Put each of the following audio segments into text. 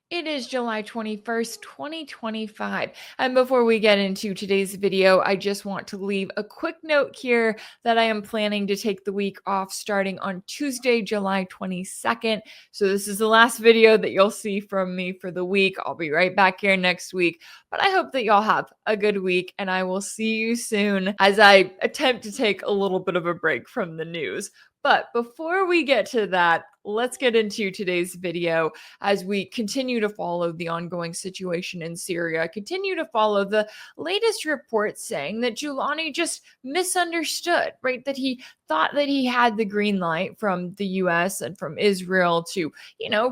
It is July 21st, 2025. And before we get into today's video, I just want to leave a quick note here that I am planning to take the week off starting on Tuesday, July 22nd. So this is the last video that you'll see from me for the week. I'll be right back here next week. But I hope that y'all have a good week, and I will see you soon as I attempt to take a little bit of a break from the news. But before we get to that, let's get into today's video as we continue to follow the ongoing situation in Syria, continue to follow the latest reports saying that Julani just misunderstood, right? That he thought that he had the green light from the US and from Israel to,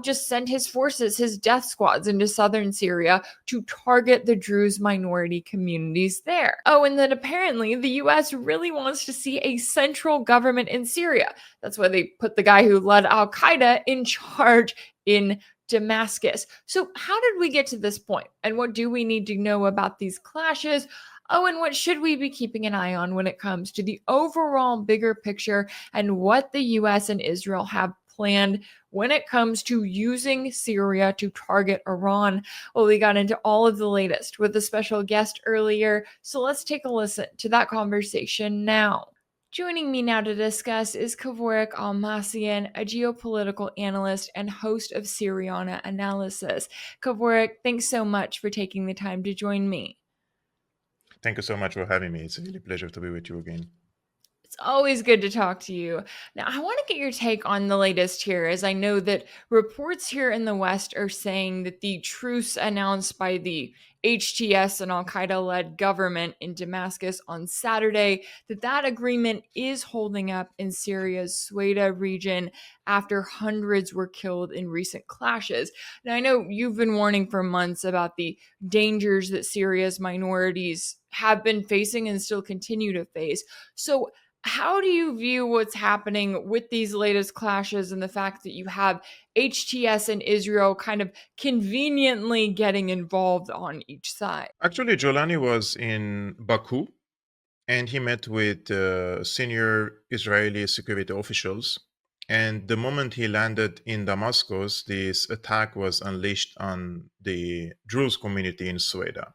just send his forces, his death squads into southern Syria to target the Druze minority communities there. Oh, and then apparently the US really wants to see a central government in Syria. That's why they put the guy who led Al Qaeda in charge in Damascus. So, how did we get to this point? And what do we need to know about these clashes? Oh, and what should we be keeping an eye on when it comes to the overall bigger picture and what the US and Israel have planned when it comes to using Syria to target Iran? Well, we got into all of the latest with a special guest earlier. So, let's take a listen to that conversation now. Joining me now to discuss is Kevork Almassian, a geopolitical analyst and host of Syriana Analysis. Kevork, thanks so much for taking the time to join me. Thank you so much for having me. It's a really pleasure to be with you again. It's always good to talk to you. Now, I want to get your take on the latest here, as I know that reports here in the West are saying that the truce announced by the HTS and al-Qaeda-led government in Damascus on Saturday, that agreement is holding up in Syria's Sweida region after hundreds were killed in recent clashes. Now, I know you've been warning for months about the dangers that Syria's minorities have been facing and still continue to face. So, how do you view what's happening with these latest clashes and the fact that you have HTS and Israel kind of conveniently getting involved on each side? Actually, Golani was in Baku and he met with senior Israeli security officials. And the moment he landed in Damascus, this attack was unleashed on the Druze community in Sweida.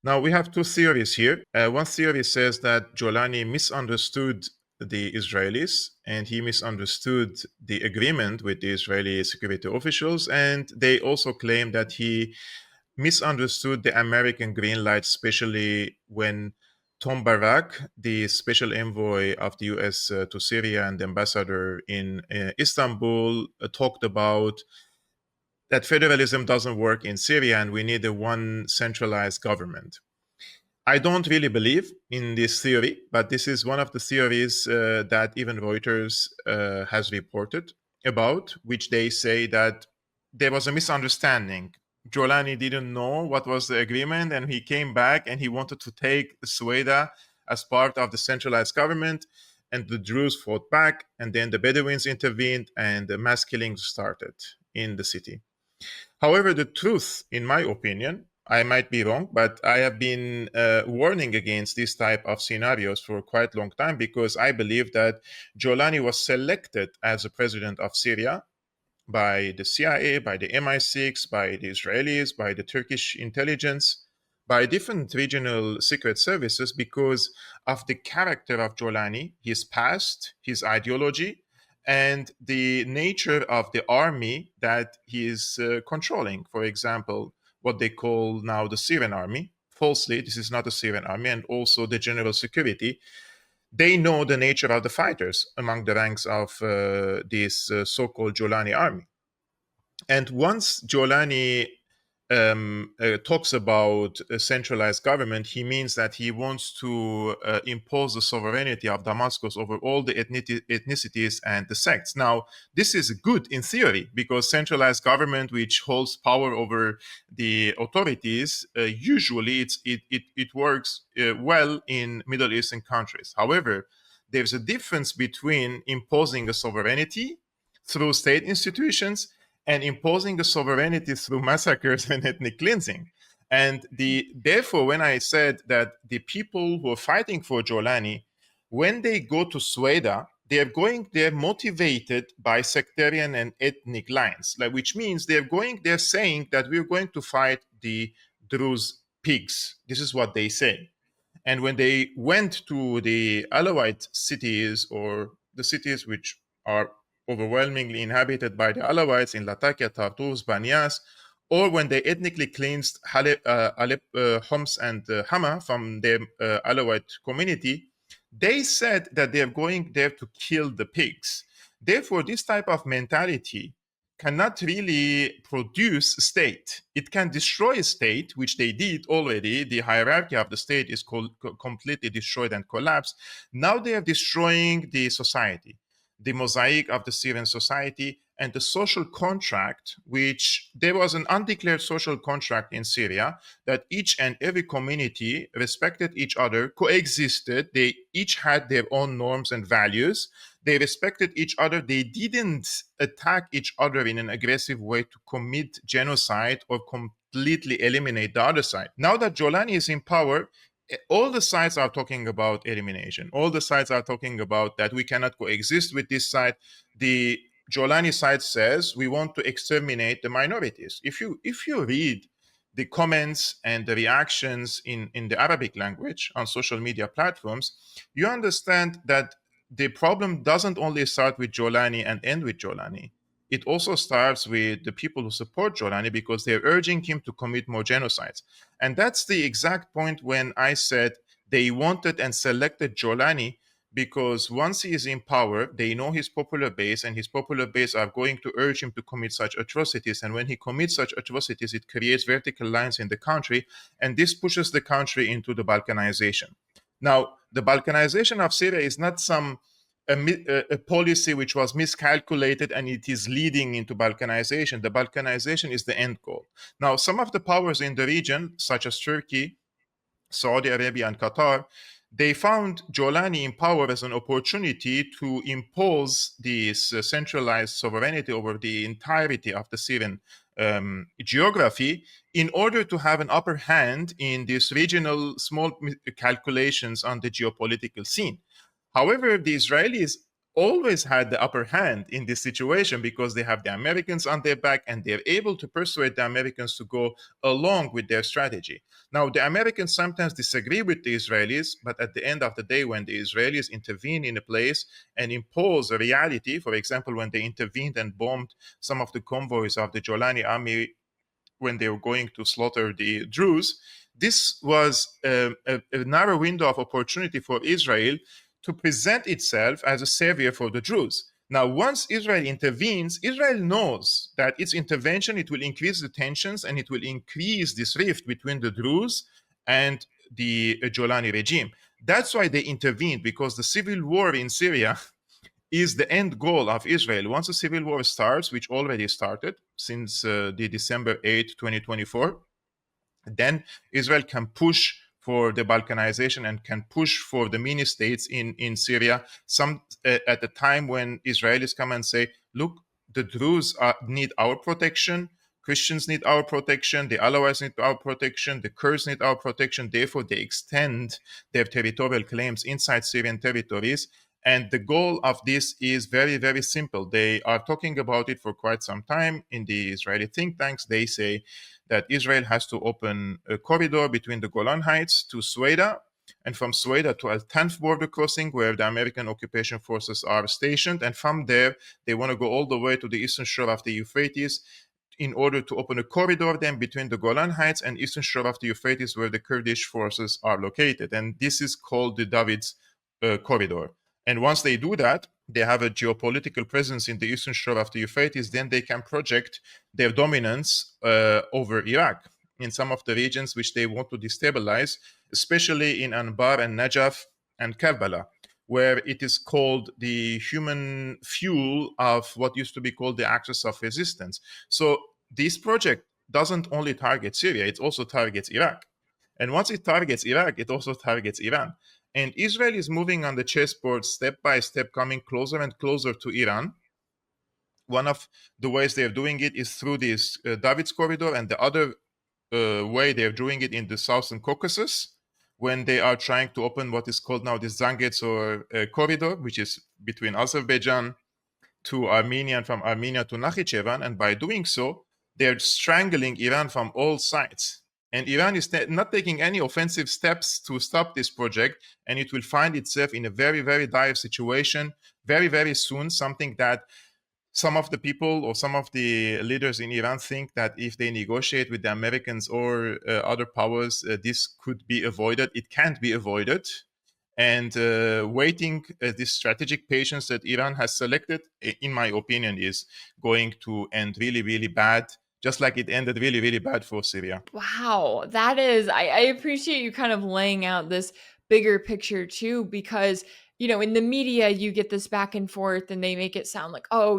Now, we have two theories here. One theory says that Golani misunderstood the Israelis and he misunderstood the agreement with the Israeli security officials. And they also claim that he misunderstood the American green light, especially when Tom Barak, the special envoy of the US to Syria and the ambassador in Istanbul, talked about that federalism doesn't work in Syria and we need a one centralized government. I don't really believe in this theory, but this is one of the theories that even Reuters has reported about, which they say that there was a misunderstanding. Golani didn't know what was the agreement, and he came back and he wanted to take Sweida as part of the centralized government, and the Druze fought back, and then the Bedouins intervened, and the mass killings started in the city. However, the truth, in my opinion, I might be wrong, but I have been warning against this type of scenarios for quite a long time because I believe that Golani was selected as a president of Syria by the CIA, by the MI6, by the Israelis, by the Turkish intelligence, by different regional secret services because of the character of Golani, his past, his ideology, and the nature of the army that he is controlling. For example, what they call now the Syrian army. Falsely, this is not a Syrian army, and also the general security. They know the nature of the fighters among the ranks of this so-called Golani army. And once Golani talks about a centralized government, he means that he wants to impose the sovereignty of Damascus over all the ethnicities and the sects. Now, this is good in theory because centralized government, which holds power over the authorities, usually it works well in Middle Eastern countries. However, there's a difference between imposing a sovereignty through state institutions and imposing a sovereignty through massacres and ethnic cleansing. And therefore, when I said that the people who are fighting for Golani, when they go to Sweida, they're motivated by sectarian and ethnic lines, like, which means they're saying that we're going to fight the Druze pigs. This is what they say. And when they went to the Alawite cities, or the cities which are overwhelmingly inhabited by the Alawites in Latakia, Tartus, Banias, or when they ethnically cleansed Homs and Hama from their Alawite community, they said that they're going there to kill the pigs. Therefore, this type of mentality cannot really produce a state. It can destroy a state, which they did already. The hierarchy of the state is completely destroyed and collapsed. Now they are destroying the society, the mosaic of the Syrian society, and the social contract, which there was an undeclared social contract in Syria that each and every community respected each other, coexisted. They each had their own norms and values. They respected each other. They didn't attack each other in an aggressive way to commit genocide or completely eliminate the other side. Now that Golani is in power, all the sides are talking about elimination. All the sides are talking about that we cannot coexist with this side. The Golani side says we want to exterminate the minorities. If you read the comments and the reactions in the Arabic language on social media platforms, you understand that the problem doesn't only start with Golani and end with Golani. It also starts with the people who support Golani, because they're urging him to commit more genocides. And that's the exact point when I said they wanted and selected Golani, because once he is in power, they know his popular base, and his popular base are going to urge him to commit such atrocities. And when he commits such atrocities, it creates vertical lines in the country, and this pushes the country into the Balkanization. Now, the Balkanization of Syria is not a policy which was miscalculated and it is leading into Balkanization. The Balkanization is the end goal. Now, some of the powers in the region, such as Turkey, Saudi Arabia, and Qatar, they found Golani in power as an opportunity to impose this centralized sovereignty over the entirety of the Syrian geography, in order to have an upper hand in these regional small calculations on the geopolitical scene. However, the Israelis always had the upper hand in this situation, because they have the Americans on their back, and they're able to persuade the Americans to go along with their strategy. Now, the Americans sometimes disagree with the Israelis, but at the end of the day, when the Israelis intervene in a place and impose a reality, for example, when they intervened and bombed some of the convoys of the Golani army when they were going to slaughter the Druze, this was a narrow window of opportunity for Israel to present itself as a savior for the Druze. Now, once Israel intervenes, Israel knows that its intervention, it will increase the tensions, and it will increase this rift between the Druze and the Golani regime. That's why they intervened, because the civil war in Syria is the end goal of Israel. Once the civil war starts, which already started since the December 8, 2024, then Israel can push for the Balkanization and can push for the mini states in Syria. Some at the time when Israelis come and say, look, the Druze need our protection, Christians need our protection, the Alawites need our protection, the Kurds need our protection. Therefore, they extend their territorial claims inside Syrian territories. And the goal of this is very, very simple. They are talking about it for quite some time. In the Israeli think tanks, they say that Israel has to open a corridor between the Golan Heights to Sweida, and from Sweida to Al-Tanf border crossing, where the American occupation forces are stationed. And from there, they want to go all the way to the eastern shore of the Euphrates, in order to open a corridor then between the Golan Heights and eastern shore of the Euphrates, where the Kurdish forces are located. And this is called the David's corridor. And once they do that, they have a geopolitical presence in the eastern shore of the Euphrates, then they can project their dominance over Iraq in some of the regions which they want to destabilize, especially in Anbar and Najaf and Karbala, where it is called the human fuel of what used to be called the axis of resistance. So this project doesn't only target Syria, it also targets Iraq. And once it targets Iraq, it also targets Iran. And Israel is moving on the chessboard step by step, coming closer and closer to Iran. One of the ways they're doing it is through this David's corridor, and the other way they're doing it in the southern Caucasus, when they are trying to open what is called now the Zangets or corridor, which is between Azerbaijan to Armenia and from Armenia to Nakhichevan. And by doing so, they're strangling Iran from all sides. And Iran is not taking any offensive steps to stop this project, and it will find itself in a very, very dire situation very, very soon, something that some of the people or some of the leaders in Iran think that if they negotiate with the Americans or other powers, this could be avoided. It can't be avoided. And waiting, this strategic patience that Iran has selected, in my opinion, is going to end really, really bad, just like it ended really, really bad for Syria. Wow, that is, I appreciate you kind of laying out this bigger picture too, because, in the media, you get this back and forth and they make it sound like, oh,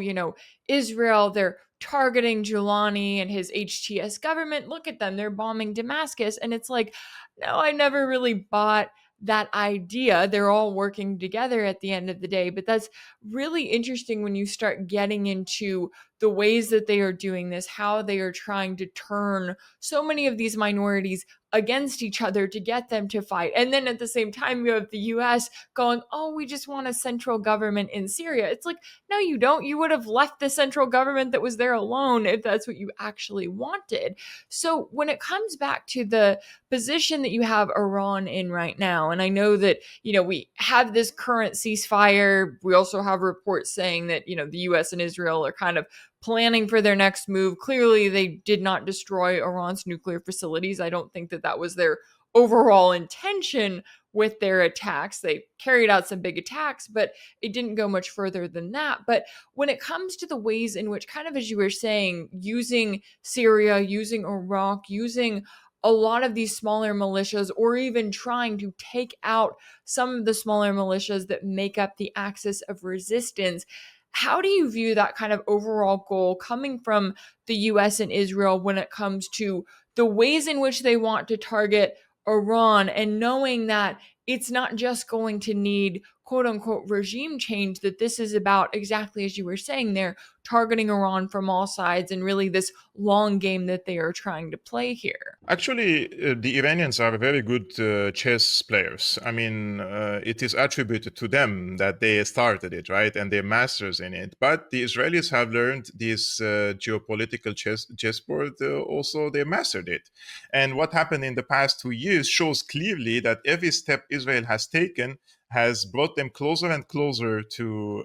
Israel, they're targeting Julani and his HTS government. Look at them, they're bombing Damascus. And it's like, no, I never really bought that idea. They're all working together at the end of the day. But that's really interesting when you start getting into the ways that they are doing this, how they are trying to turn so many of these minorities against each other to get them to fight. And then at the same time, you have the US going, oh, we just want a central government in Syria. It's like, no, you don't. You would have left the central government that was there alone if that's what you actually wanted. So when it comes back to the position that you have Iran in right now, and I know that, we have this current ceasefire. We also have reports saying that, the US and Israel are kind of planning for their next move. Clearly, they did not destroy Iran's nuclear facilities. I don't think that that was their overall intention with their attacks. They carried out some big attacks, but it didn't go much further than that. But when it comes to the ways in which, kind of as you were saying, using Syria, using Iraq, using a lot of these smaller militias, or even trying to take out some of the smaller militias that make up the axis of resistance, how do you view that kind of overall goal coming from the US and Israel when it comes to the ways in which they want to target Iran, and knowing that it's not just going to need quote unquote regime change, that this is about, exactly as you were saying there, targeting Iran from all sides, and really this long game that they are trying to play here? Actually, the Iranians are very good chess players. I mean, it is attributed to them that they started it, right? And they're masters in it. But the Israelis have learned this geopolitical chessboard. Also, they mastered it. And what happened in the past 2 years shows clearly that every step Israel has taken has brought them closer and closer to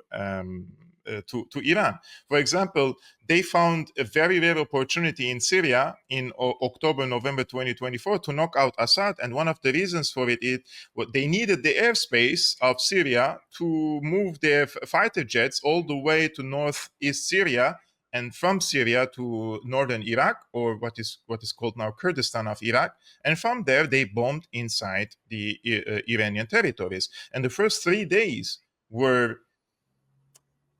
Iran. For example, they found a very rare opportunity in Syria in October, November 2024 to knock out Assad. And one of the reasons for it is what they needed the airspace of Syria to move their fighter jets all the way to northeast Syria, and from Syria to northern Iraq, or what is called now Kurdistan of Iraq. And from there, they bombed inside the Iranian territories. And the first 3 days were,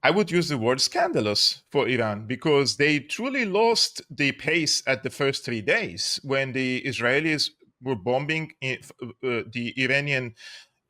I would use the word scandalous for Iran, because they truly lost the pace at the first 3 days when the Israelis were bombing the Iranian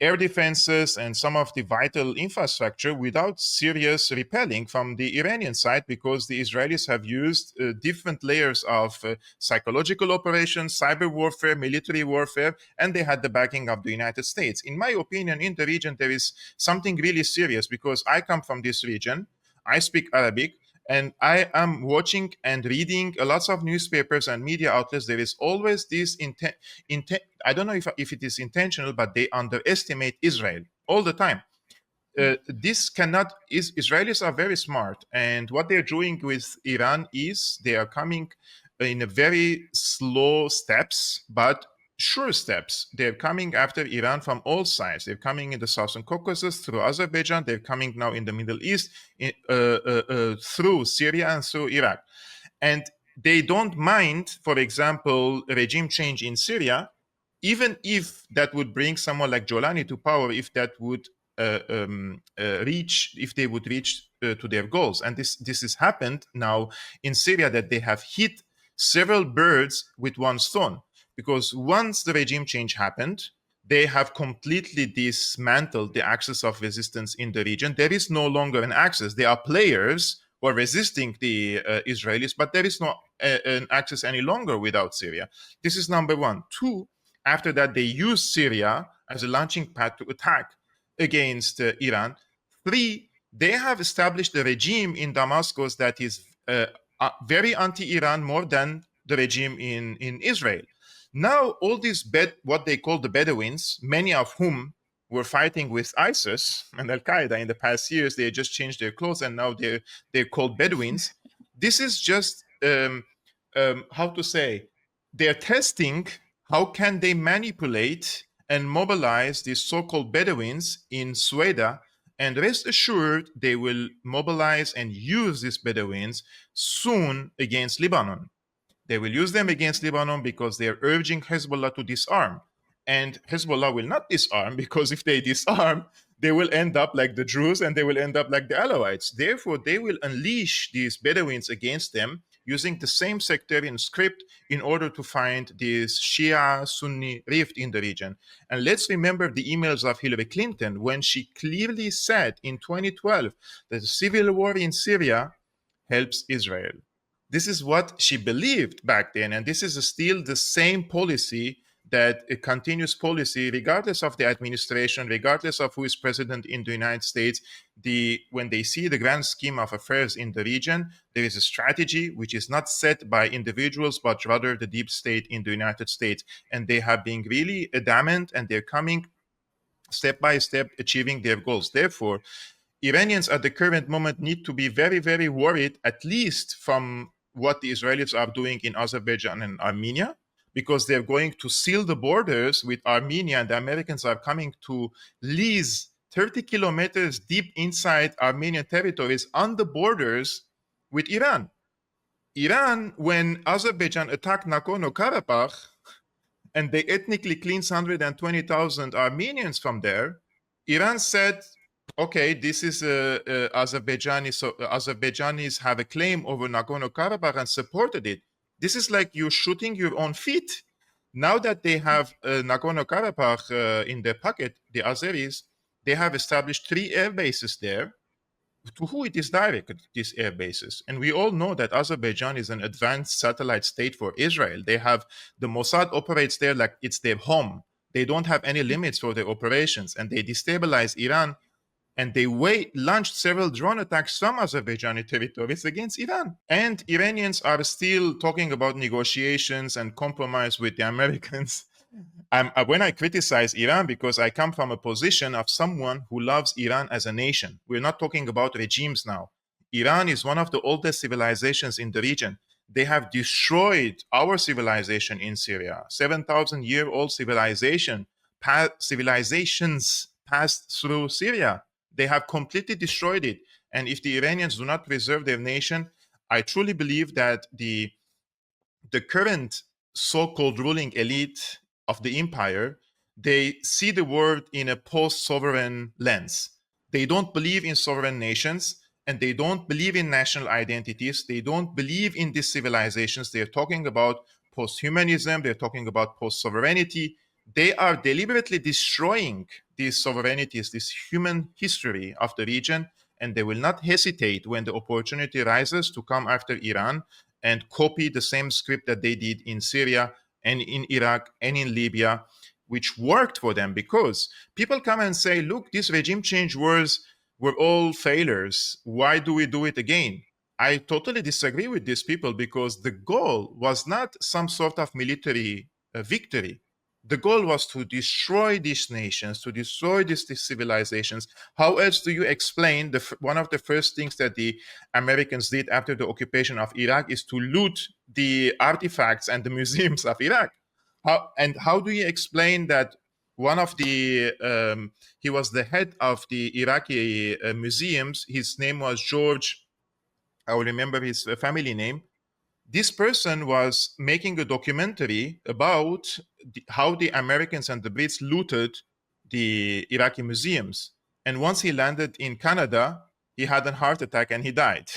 air defenses and some of the vital infrastructure without serious repelling from the Iranian side, because the Israelis have used different layers of psychological operations, cyber warfare, military warfare, and they had the backing of the United States. In my opinion, in the region, there is something really serious, because I come from this region, I speak Arabic, and I am watching and reading lots of newspapers and media outlets. There is always this intent. I don't know if it is intentional, but they underestimate Israel all the time. This cannot. Israelis are very smart, and what they're doing with Iran is they are coming in a very slow steps, but sure steps. They're coming after Iran from all sides. They're coming in the Southern Caucasus through Azerbaijan. They're coming now in the Middle East through Syria and through Iraq. And they don't mind, for example, regime change in Syria, even if that would bring someone like Golani to power, if that would if they would reach to their goals. And this has happened now in Syria, that they have hit several birds with one stone. Because once the regime change happened, they have completely dismantled the axis of resistance in the region. There is no longer an axis. There are players who are resisting the Israelis, but there is no an axis any longer without Syria. This is number one. Two, After that, they used Syria as a launching pad to attack against Iran. 3, they have established a regime in Damascus that is very anti-Iran, more than the regime in Israel. Now, all these what they call the Bedouins, many of whom were fighting with ISIS and Al Qaeda in the past years, they just changed their clothes and now they're called Bedouins. This is just how to say, they're testing how can they manipulate and mobilize these so-called Bedouins in Sweida, and rest assured they will mobilize and use these Bedouins soon against Lebanon. They will use them against Lebanon because they're urging Hezbollah to disarm. And Hezbollah will not disarm, because if they disarm, they will end up like the Druze and they will end up like the Alawites. Therefore, they will unleash these Bedouins against them using the same sectarian script in order to find this Shia-Sunni rift in the region. And let's remember the emails of Hillary Clinton when she clearly said in 2012 that the civil war in Syria helps Israel. This is what she believed back then, and this is still the same policy, that a continuous policy, regardless of the administration, regardless of who is president in the United States. When they see the grand scheme of affairs in the region, there is a strategy which is not set by individuals, but rather the deep state in the United States. And they have been really adamant, and they're coming step by step, achieving their goals. Therefore, Iranians at the current moment need to be very, very worried, at least from what the Israelis are doing in Azerbaijan and Armenia, because they're going to seal the borders with Armenia, and the Americans are coming to lease 30 kilometers deep inside Armenian territories on the borders with Iran. Iran, when Azerbaijan attacked Nagorno-Karabakh, and they ethnically cleansed 120,000 Armenians from there, Iran said, okay, this is Azerbaijani, so Azerbaijanis have a claim over Nagorno-Karabakh and supported it. This is like you're shooting your own feet. Now that they have Nagorno-Karabakh in their pocket, the Azeris, they have established 3 air bases there. To who it is directed, these air bases? And we all know that Azerbaijan is an advanced satellite state for Israel. They have, the Mossad operates there like it's their home. They don't have any limits for their operations, and they destabilize Iran, and they launched several drone attacks from Azerbaijani territories against Iran. And Iranians are still talking about negotiations and compromise with the Americans. When I criticize Iran, because I come from a position of someone who loves Iran as a nation. We're not talking about regimes now. Iran is one of the oldest civilizations in the region. They have destroyed our civilization in Syria. 7,000-year-old civilizations passed through Syria. They have completely destroyed it. And if the Iranians do not preserve their nation, I truly believe that the current so-called ruling elite of the empire, they see the world in a post-sovereign lens. They don't believe in sovereign nations, and they don't believe in national identities. They don't believe in these civilizations. They're talking about post-humanism. They're talking about post-sovereignty. They are deliberately destroying these sovereignties, this human history of the region, and they will not hesitate when the opportunity rises to come after Iran and copy the same script that they did in Syria and in Iraq and in Libya, which worked for them. Because people come and say, look, these regime change wars were all failures. Why do we do it again? I totally disagree with these people, because the goal was not some sort of military victory. The goal was to destroy these nations, to destroy these civilizations. How else do you explain one of the first things that the Americans did after the occupation of Iraq is to loot the artifacts and the museums of Iraq? How do you explain that one of the, he was the head of the Iraqi museums, his name was George, I will remember his family name. This person was making a documentary about how the Americans and the Brits looted the Iraqi museums. And once he landed in Canada, he had a heart attack and he died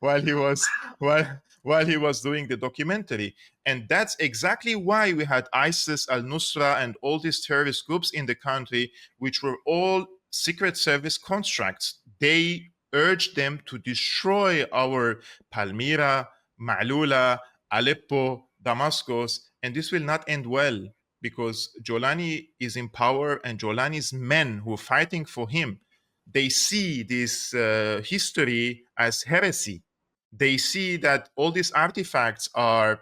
while he was doing the documentary. And that's exactly why we had ISIS, al-Nusra, and all these terrorist groups in the country, which were all secret service constructs. They urged them to destroy our Palmyra, Ma'lula, Aleppo, Damascus, and this will not end well. because Golani is in power, and Golani's men who are fighting for him, they see this history as heresy. They see that all these artifacts are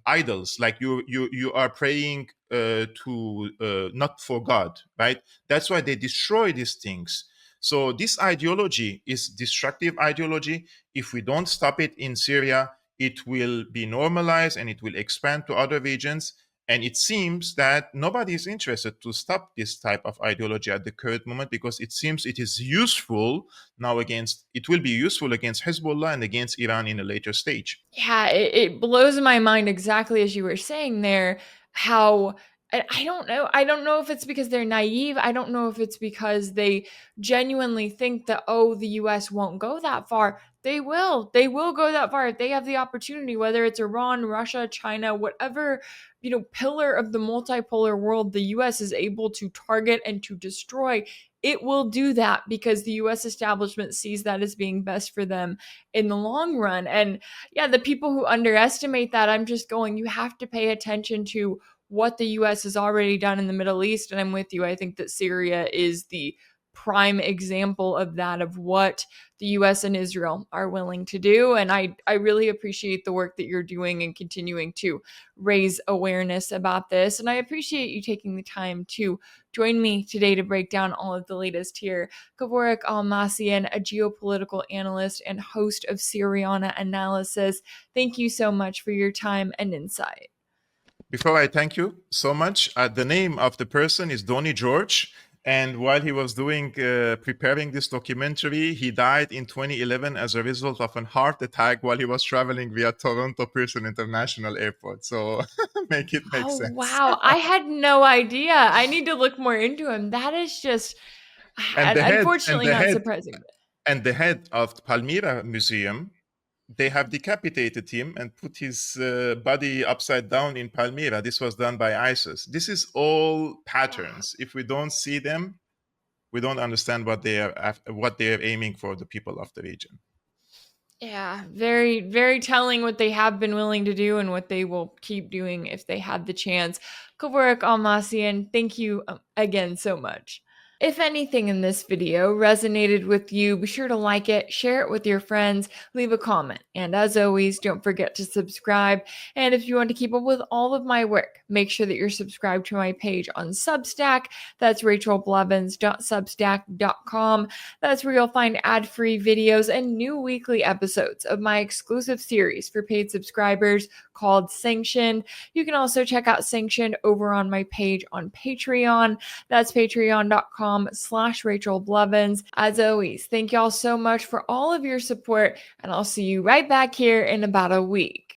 idols, like you are praying to not for God, right? That's why they destroy these things. So this ideology is destructive ideology. If we don't stop it in Syria, it will be normalized and it will expand to other regions. And it seems that nobody is interested to stop this type of ideology at the current moment, because it seems it is useful now against, it will be useful against Hezbollah and against Iran in a later stage. Yeah, it blows my mind exactly as you were saying there, how I don't know. I don't know if it's because they're naive. I don't know if it's because they genuinely think that, oh, the US won't go that far. They will. They will go that far if they have the opportunity, whether it's Iran, Russia, China, whatever, pillar of the multipolar world the US is able to target and to destroy. It will do that because the US establishment sees that as being best for them in the long run. And yeah, the people who underestimate that, I'm just going, you have to pay attention to what the US has already done in the Middle East. And I'm with you. I think that Syria is the prime example of that, of what the US and Israel are willing to do. And I really appreciate the work that you're doing and continuing to raise awareness about this. And I appreciate you taking the time to join me today to break down all of the latest here. Kevork Almassian, a geopolitical analyst and host of Syriana Analysis, thank you so much for your time and insight. Before I thank you so much, the name of the person is Donny George. And while he was preparing this documentary, he died in 2011 as a result of a heart attack while he was traveling via Toronto Pearson International Airport. So make it make sense. Wow. I had no idea. I need to look more into him. That is just, and unfortunately, not surprising. And the head of the Palmyra Museum, they have decapitated him and put his body upside down in Palmyra. This was done by ISIS. This is all patterns. If we don't see them, we don't understand what they are aiming for the people of the region. Yeah, very, very telling what they have been willing to do and what they will keep doing if they have the chance. Kevork Almassian, thank you again so much. If anything in this video resonated with you, be sure to like it, share it with your friends, leave a comment. And as always, don't forget to subscribe. And if you want to keep up with all of my work, make sure that you're subscribed to my page on Substack. That's rachelblevins.substack.com. That's where you'll find ad-free videos and new weekly episodes of my exclusive series for paid subscribers called Sanctioned. You can also check out Sanctioned over on my page on Patreon. That's patreon.com/Rachel Blevins. As always, thank y'all so much for all of your support, and I'll see you right back here in about a week.